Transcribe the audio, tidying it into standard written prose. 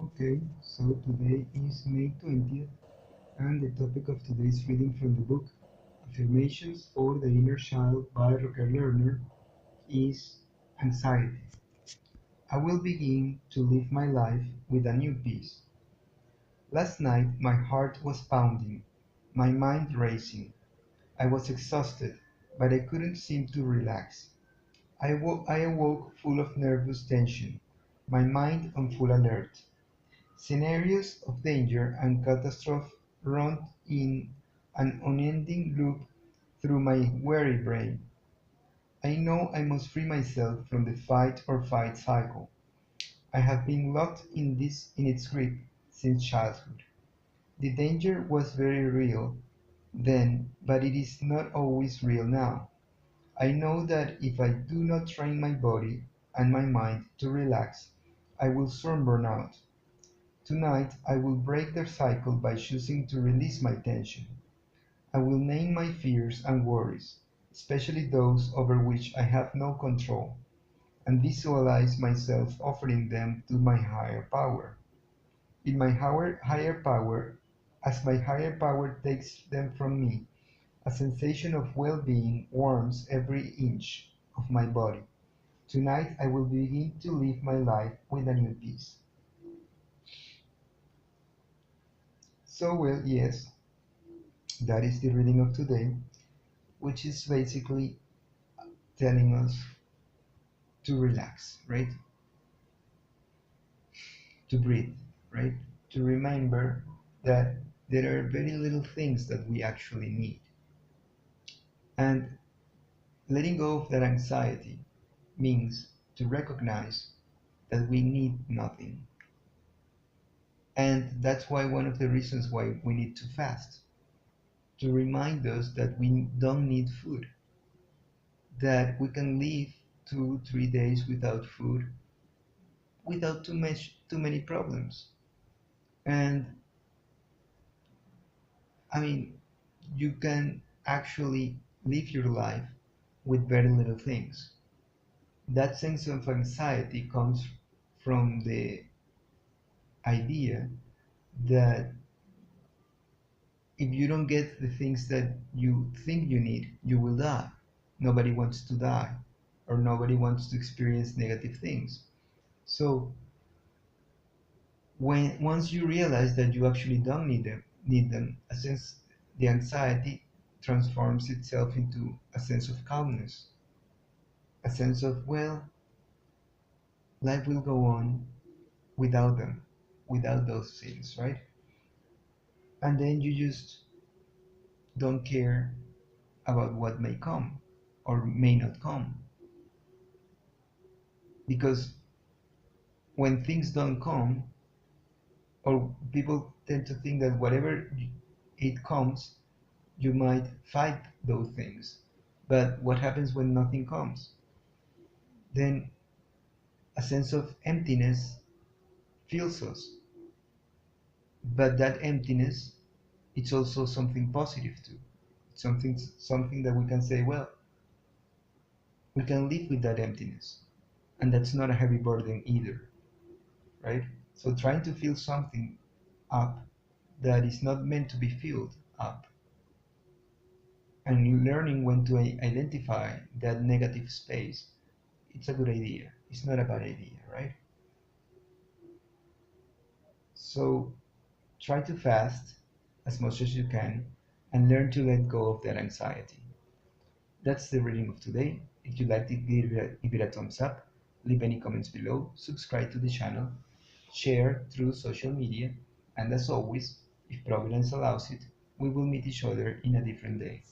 Okay, so today is May 20th, and the topic of today's reading from the book Affirmations for the Inner Child by Rocker Lerner is anxiety. I will begin to live my life with a new peace. Last night my heart was pounding, my mind racing. I was exhausted, but I couldn't seem to relax. I awoke full of nervous tension, my mind on full alert. Scenarios of danger and catastrophe run in an unending loop through my weary brain. I know I must free myself from the fight or fight cycle. I have been locked in its grip since childhood. The danger was very real then, but it is not always real now. I know that if I do not train my body and my mind to relax, I will soon burn out. Tonight I will break the cycle by choosing to release my tension. I will name my fears and worries, especially those over which I have no control, and visualize myself offering them to my higher power. In my higher power, as my higher power takes them from me, a sensation of well-being warms every inch of my body. Tonight I will begin to live my life with a new peace. So, well, yes, that is the reading of today, which is basically telling us to relax, right? To breathe, right? To remember that there are very little things that we actually need. And letting go of that anxiety means to recognize that we need nothing. And that's why one of the reasons why we need to fast, to remind us that we don't need food, that we can live 2, 3 days without food without too many problems. And I mean, you can actually live your life with very little things. That sense of anxiety comes from the idea that if you don't get the things that you think you need, you will die. Nobody wants to die, or nobody wants to experience negative things. So when once you realize that you actually don't need them, a sense the anxiety transforms itself into a sense of calmness, a sense of, well, life will go on without them, without those things, right? And then you just don't care about what may come or may not come, because when things don't come, or people tend to think that whatever it comes, you might fight those things. But what happens when nothing comes? Then a sense of emptiness fills us. But that emptiness, it's also something positive too. It's something that we can say, well, we can live with that emptiness. And that's not a heavy burden either, right? So trying to fill something up that is not meant to be filled up, and learning when to identify that negative space, it's a good idea. It's not a bad idea, right? So try to fast as much as you can and learn to let go of that anxiety. That's the reading of today. If you liked it, give it a thumbs up, leave any comments below, subscribe to the channel, share through social media, and as always, if Providence allows it, we will meet each other in a different day.